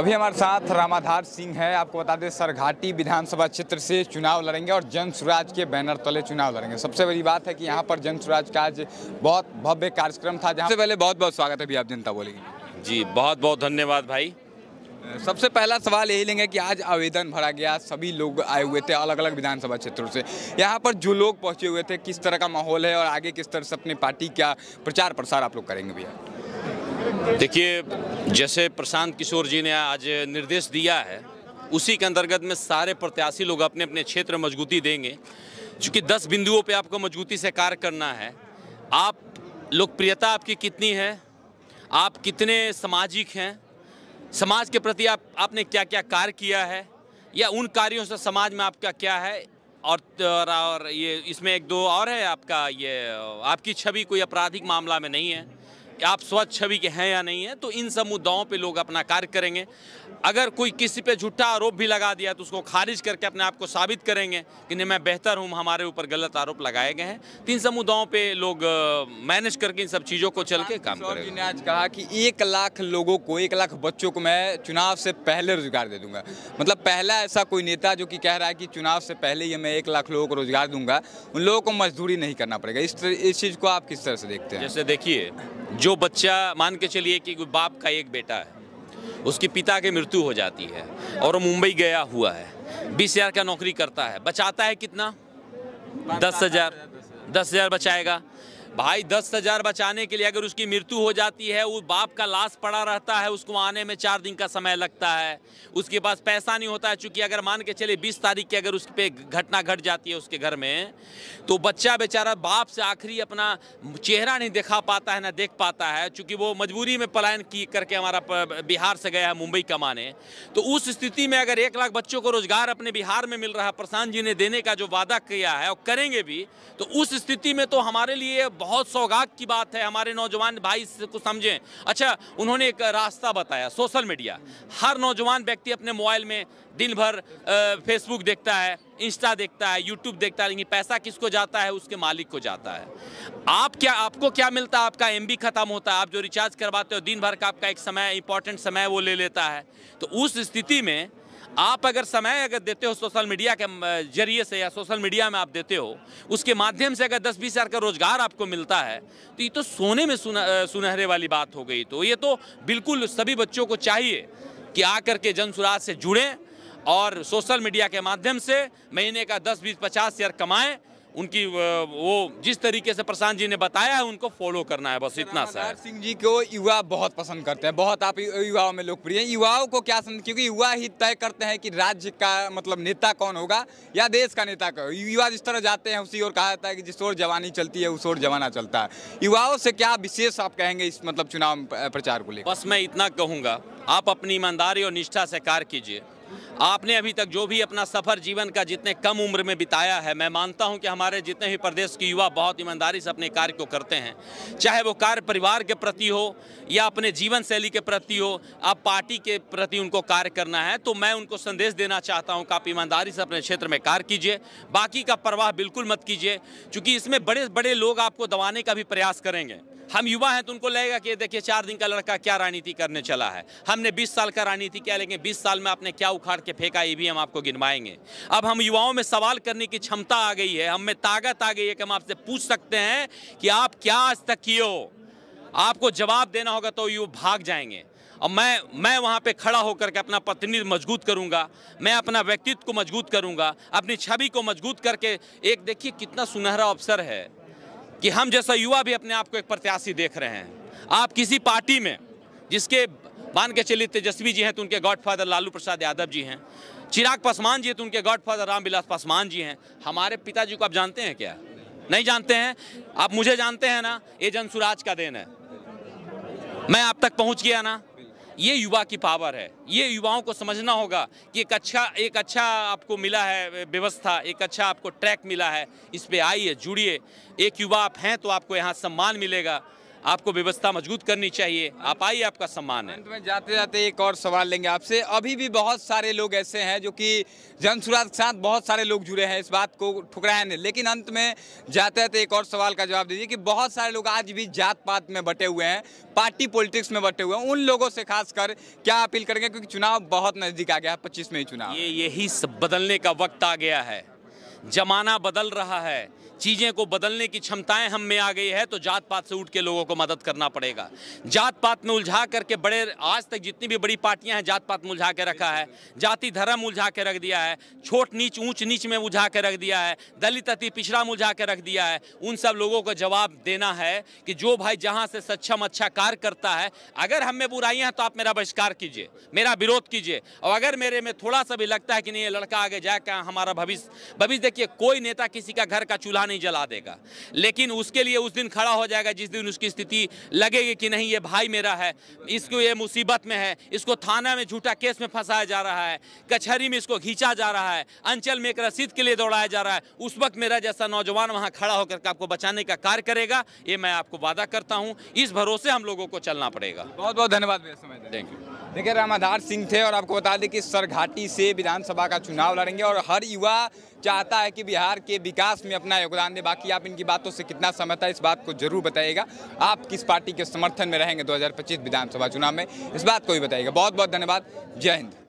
अभी हमारे साथ रामाधार सिंह है। आपको बता दें सरघाटी विधानसभा क्षेत्र से चुनाव लड़ेंगे और जन स्वराज के बैनर तले चुनाव लड़ेंगे। सबसे बड़ी बात है कि यहाँ पर जन स्वराज का आज बहुत भव्य कार्यक्रम था। जहाँ से पहले बहुत बहुत स्वागत है। अभी आप जनता बोलेंगे। जी बहुत बहुत धन्यवाद भाई। सबसे पहला सवाल यही लेंगे कि आज आवेदन भरा गया, सभी लोग आए हुए थे अलग अलग विधानसभा क्षेत्रों से। यहाँ पर जो लोग पहुँचे हुए थे, किस तरह का माहौल है और आगे किस तरह से अपनी पार्टी का प्रचार प्रसार आप लोग करेंगे भैया? देखिए, जैसे प्रशांत किशोर जी ने आज निर्देश दिया है, उसी के अंतर्गत में सारे प्रत्याशी लोग अपने अपने क्षेत्र में मजबूती देंगे। क्योंकि 10 बिंदुओं पे आपको मजबूती से कार्य करना है। आप लोकप्रियता आपकी कितनी है, आप कितने सामाजिक हैं, समाज के प्रति आपने क्या क्या कार्य किया है, या उन कार्यों से समाज में आपका क्या है, और ये इसमें एक दो और है आपका, ये आपकी छवि कोई आपराधिक मामला में नहीं है, आप स्वच्छ छवि के हैं या नहीं है। तो इन सब मुद्दाओं पे लोग अपना कार्य करेंगे। अगर कोई किसी पे झूठा आरोप भी लगा दिया तो उसको खारिज करके अपने आप को साबित करेंगे कि नहीं मैं बेहतर हूँ, हमारे ऊपर गलत आरोप लगाए गए हैं। तो इन सब मुद्दाओं पे लोग मैनेज करके इन सब चीज़ों को चल के काम करेंगे। जी ने आज कहा कि 1 लाख लोगों को, 1 लाख बच्चों को मैं चुनाव से पहले रोजगार दे दूंगा। मतलब पहला ऐसा कोई नेता जो कि कह रहा है कि चुनाव से पहले ही मैं 1 लाख लोगों को रोजगार दूंगा, उन लोगों को मजदूरी नहीं करना पड़ेगा। इस चीज़ को आप किस तरह से देखते हैं? जैसे देखिए, जो बच्चा मान के चलिए कि बाप का एक बेटा है, उसके पिता की मृत्यु हो जाती है और वो मुंबई गया हुआ है, 20,000 का नौकरी करता है, बचाता है कितना? 10,000 बचाएगा भाई। 10,000 बचाने के लिए अगर उसकी मृत्यु हो जाती है, वो बाप का लाश पड़ा रहता है, उसको आने में 4 दिन का समय लगता है, उसके पास पैसा नहीं होता है। चूंकि अगर मान के चले 20 तारीख की अगर उस पर घटना घट जाती है उसके घर में, तो बच्चा बेचारा बाप से आखिरी अपना चेहरा नहीं दिखा पाता है, ना देख पाता है। चूंकि वो मजबूरी में पलायन की करके हमारा बिहार से गया है मुंबई कमाने। तो उस स्थिति में अगर 1 लाख बच्चों को रोजगार अपने बिहार में मिल रहा है, प्रशांत जी ने देने का जो वादा किया है और करेंगे भी, तो उस स्थिति में तो हमारे लिए बहुत सौगात की बात है। हमारे नौजवान भाई को समझें। अच्छा, उन्होंने एक रास्ता बताया, सोशल मीडिया। हर नौजवान व्यक्ति अपने मोबाइल में दिन भर फेसबुक देखता है, इंस्टा देखता है, यूट्यूब देखता है, लेकिन पैसा किसको जाता है? उसके मालिक को जाता है। आपको क्या मिलता है? आपका एमबी खत्म होता है। आप जो रिचार्ज करवाते हो दिन भर का आपका एक समय, इंपॉर्टेंट समय वो ले लेता है। तो उस स्थिति में आप अगर समय देते हो सोशल मीडिया के जरिए से, या सोशल मीडिया में आप देते हो, उसके माध्यम से अगर 10-20 हज़ार का रोजगार आपको मिलता है, तो ये तो सोने में सुनहरे वाली बात हो गई। तो ये तो बिल्कुल सभी बच्चों को चाहिए कि आकर के जन स्वराज से जुड़ें और सोशल मीडिया के माध्यम से महीने का 10, 20, 50 हज़ार कमाएं। उनकी वो जिस तरीके से प्रशांत जी ने बताया है उनको फॉलो करना है, बस इतना सा है। सिंह जी को युवा बहुत पसंद करते हैं, बहुत आप युवाओं में लोकप्रिय हैं। युवाओं को क्या क्योंकि युवा ही तय करते हैं कि राज्य का मतलब नेता कौन होगा या देश का नेता कौन। युवा जिस तरह जाते हैं उसी ओर कहा जाता है कि जिस ओर जवानी चलती है उस ओर जमाना चलता है। युवाओं से क्या विशेष आप कहेंगे इस मतलब चुनाव प्रचार को लेकर? बस मैं इतना कहूँगा, आप अपनी ईमानदारी और निष्ठा से कार्य कीजिए। आपने अभी तक जो भी अपना सफ़र जीवन का जितने कम उम्र में बिताया है, मैं मानता हूं कि हमारे जितने भी प्रदेश के युवा बहुत ईमानदारी से अपने कार्य को करते हैं। चाहे वो कार्य परिवार के प्रति हो या अपने जीवन शैली के प्रति हो, आप पार्टी के प्रति उनको कार्य करना है, तो मैं उनको संदेश देना चाहता हूं कि आप ईमानदारी से अपने क्षेत्र में कार्य कीजिए। बाकी का परवाह बिल्कुल मत कीजिए, क्योंकि इसमें बड़े बड़े लोग आपको दबाने का भी प्रयास करेंगे। हम युवा हैं तो उनको लगेगा कि देखिए 4 दिन का लड़का क्या राजनीति करने चला है। हमने 20 साल का राजनीति किया, लेकिन 20 साल में आपने क्या उखाड़ के फेंका, ये भी हम आपको गिनवाएंगे। अब हम युवाओं में सवाल करने की क्षमता आ गई है, हम में ताकत आ गई है कि हम आपसे पूछ सकते हैं कि आप क्या आज तक किए हो। आपको जवाब देना होगा तो युवा भाग जाएंगे। और मैं वहाँ पे खड़ा होकर के अपना प्रतिनिधि मजबूत करूँगा, मैं अपना व्यक्तित्व को मजबूत करूँगा, अपनी छवि को मजबूत करके। एक देखिए कितना सुनहरा अवसर है कि हम जैसा युवा भी अपने आप को एक प्रत्याशी देख रहे हैं। आप किसी पार्टी में, जिसके मान के चलिए तेजस्वी जी हैं तो उनके गॉडफादर लालू प्रसाद यादव जी हैं, चिराग पासवान जी हैं तो उनके गॉडफादर रामविलास पासवान जी हैं। हमारे पिताजी को आप जानते हैं क्या? नहीं जानते हैं? आप मुझे जानते हैं ना? ये जन स्वराज का देन है। मैं आप तक पहुंच गया ना? ये युवा की पावर है। ये युवाओं को समझना होगा कि एक अच्छा आपको मिला है व्यवस्था, एक अच्छा आपको ट्रैक मिला है, इस पे आइए, जुड़िए। एक युवा आप हैं तो आपको यहाँ सम्मान मिलेगा। आपको व्यवस्था मजबूत करनी चाहिए। आप आइए, आपका सम्मान है। अंत में जाते जाते एक और सवाल लेंगे आपसे। अभी भी बहुत सारे लोग ऐसे हैं जो कि जनसुराज के साथ बहुत सारे लोग जुड़े हैं, इस बात को ठुकराया नहीं, लेकिन अंत में जाते जाते एक और सवाल का जवाब दीजिए कि बहुत सारे लोग आज भी जात पात में बटे हुए हैं, पार्टी पॉलिटिक्स में बटे हुए हैं, उन लोगों से खासकर क्या अपील करेंगे, क्योंकि चुनाव बहुत नजदीक आ गया है, 25 में ही चुनाव। यही सब बदलने का वक्त आ गया है। जमाना बदल रहा है, चीज़ें को बदलने की क्षमताएं हम में आ गई है, तो जात पात से उठ के लोगों को मदद करना पड़ेगा। जात पात में उलझा करके बड़े आज तक जितनी भी बड़ी पार्टियां हैं, जात पात में उलझा के रखा है, जाति धर्म उलझा के रख दिया है, छोट नीच ऊंच नीच में उलझा के रख दिया है, दलित अति पिछड़ा में उलझा के रख दिया है। उन सब लोगों को जवाब देना है कि जो भाई जहाँ से सक्षम अच्छा कार्य करता है, अगर हम में बुराइयाँ हैं तो आप मेरा बहिष्कार कीजिए, मेरा विरोध कीजिए, और अगर मेरे में थोड़ा सा भी लगता है कि नहीं ये लड़का आगे जाकर हमारा भविष्य देखिए, कोई नेता किसी का घर का चूल्हा नहीं जला देगा, लेकिन उसके लिए उस दिन खड़ा हो जाएगा जिस दिन उसकी स्थिति लगेगी कि नहीं ये भाई मेरा है, इसको ये मुसीबत में है, इसको थाना में झूठा केस में फंसाया जा रहा है, कचहरी में इसको खींचा जा रहा है, अंचल में एक रसीद के लिए दौड़ाया जा रहा है। उस वक्त मेरा जैसा नौजवान वहां खड़ा होकर आपको बचाने का कार्य करेगा, ये मैं आपको वादा करता हूं। इस भरोसे हम लोगों को चलना पड़ेगा। बहुत बहुत धन्यवाद भैया, समय देने। Thank you. देखिए, रामाधार सिंह थे और आपको बता दें कि सरघाटी से विधानसभा का चुनाव लड़ेंगे और हर युवा चाहता है कि बिहार के विकास में अपना योगदान दे। बाकी आप इनकी बातों से कितना सहमत है, इस बात को जरूर बताइएगा। आप किस पार्टी के समर्थन में रहेंगे 2025 विधानसभा चुनाव में, इस बात को भी बताइएगा। बहुत बहुत धन्यवाद। जय हिंद।